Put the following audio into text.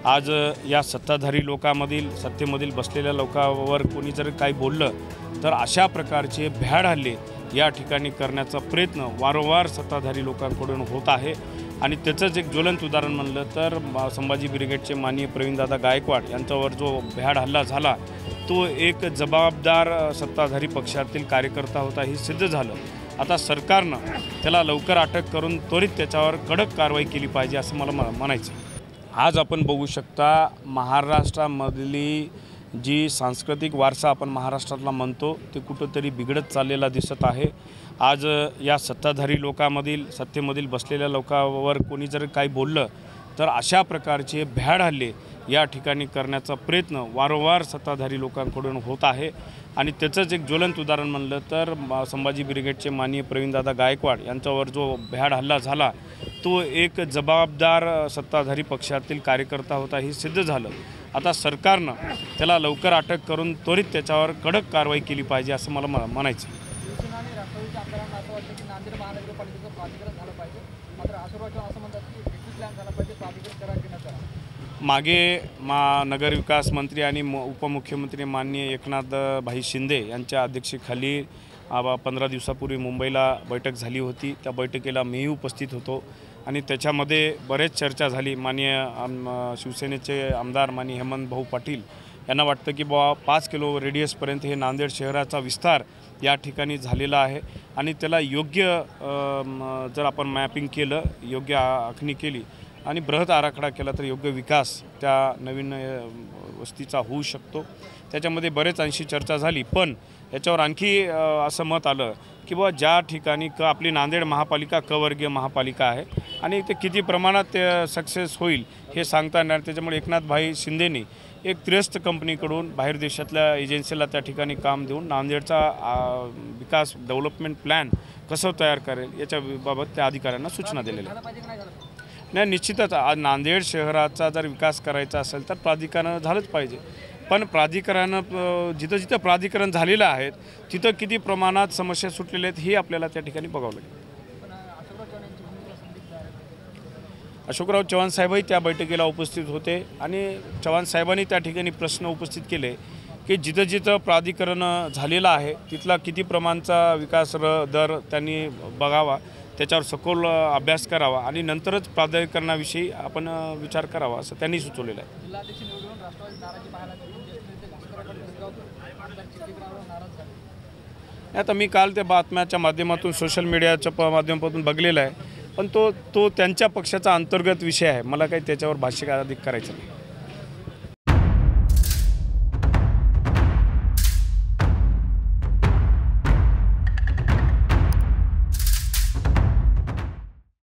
आज या सत्ताधारी लोकांमधील सत्तेमधील बसलेल्या लोकांवर कोणी जर काही बोललं तर अशा प्रकारचे भ्याड हल्ले या ठिकाणी करण्याचा प्रयत्न वारंवार सत्ताधारी लोकांकडून होत आहे। आणि त्याचंच एक ज्वलंत उदाहरण म्हणलं तर संभाजी ब्रिगेडचे माननीय प्रवीणदादा गायकवाड यांच्यावर जो भ्याड हल्ला झाला तो एक जबाबदार सत्ताधारी पक्षातील कार्यकर्ता होता हे सिद्ध झालं। आता सरकारनं त्याला लवकर अटक करून त्वरित त्याच्यावर कडक कारवाई केली पाहिजे असं मला म्हणायचं। आज आपण बघू शकता महाराष्ट्रामधली जी सांस्कृतिक वारसा आपण महाराष्ट्रातला म्हणतो ते कुठंतरी बिघडत चाललेला दिसत आहे। आज या सत्ताधारी लोकांमधील सत्तेमधील बसलेल्या लोकांवर कोणी जर काही बोललं तर अशा प्रकारचे भ्याड हल्ले या ठिकाणी करण्याचा प्रयत्न वारंवार सत्ताधारी लोकांकडून होत आहे। आणि त्याचंच एक ज्वलंत उदाहरण म्हणलं तर संभाजी ब्रिगेडचे माननीय प्रवीणदादा गायकवाड यांच्यावर जो भ्याड हल्ला झाला तो एक जबाबदार सत्ताधारी पक्षातील कार्यकर्ता होता हे सिद्ध झालं। आता सरकारनं त्याला लवकर अटक करून त्वरित त्याच्यावर कडक कारवाई केली पाहिजे असं मला म्हणायचं। मागे नगरविकास मंत्री आणि उपमुख्यमंत्री माननीय एकनाथ भाई शिंदे यांच्या अध्यक्षतेखाली 15 दिवसापूर्वी मुंबईला बैठक झाली होती। त्या बैठकीला मीही उपस्थित होतो आणि त्याच्यामध्ये बरेच चर्चा झाली। माननीय शिवसेनेचे आमदार माननीय हेमंत भाऊ पाटील यांना वाटतं की 5 किलो रेडियसपर्यंत हे नांदेड शहराचा विस्तार या ठिकाणी झालेला आहे आणि त्याला योग्य जर आपण मॅपिंग केलं, योग्य आखणी केली आणि बृहत आराखडा केला तर योग्य विकास त्या नवीन वस्तीचा होऊ शकतो। त्याच्यामध्ये बरेच अंशी चर्चा झाली, पण याच्यावर आणखी असं मत आलं की ज्या ठिकाणी आपली नांदेड महापालिका वर्गीय महापालिका आहे आणि ते किती प्रमाणात ते सक्सेस होईल हे सांगता येणार। त्याच्यामुळे एकनाथ भाई शिंदेनी एक त्रयस्थ कंपनीकडून बाहेर देशातल्या एजन्सीला त्या ठिकाणी काम देऊन नांदेडचा विकास डेव्हलपमेंट प्लॅन कसं तयार करेल याच्याबाबत त्या अधिकाऱ्यांना सूचना दिलेल्या नाही। निश्चितच नांदेड शहराचा जर विकास करायचा असेल तर प्राधिकरण झालंच पाहिजे, पण प्राधिकरण जिथं प्राधिकरण झालेलं आहे तिथं किती प्रमाणात समस्या सुटलेल्या आहेत हे आपल्याला त्या ठिकाणी बघावं लागेल। अशोकराव चव्हाण साहेबही त्या बैठकीला उपस्थित होते आणि चव्हाण साहेबांनी त्या ठिकाणी प्रश्न उपस्थित केले की जिथं प्राधिकरण झालेलं आहे तिथला किती प्रमाणाचा विकास दर त्यांनी बघावा, त्याच्यावर सखोल अभ्यास करावा आणि नंतरच प्राधिकरणाविषयी आपण विचार करावा असं त्यांनी सुचवलेलं आहे। आता मी काल त्या बातम्याच्या माध्यमातून सोशल मीडियाच्या माध्यमातून बघलेलं आहे, पण तो त्यांच्या पक्षाचा अंतर्गत विषय आहे, मला काही त्याच्यावर भाष्य अधिक करायचं नाही।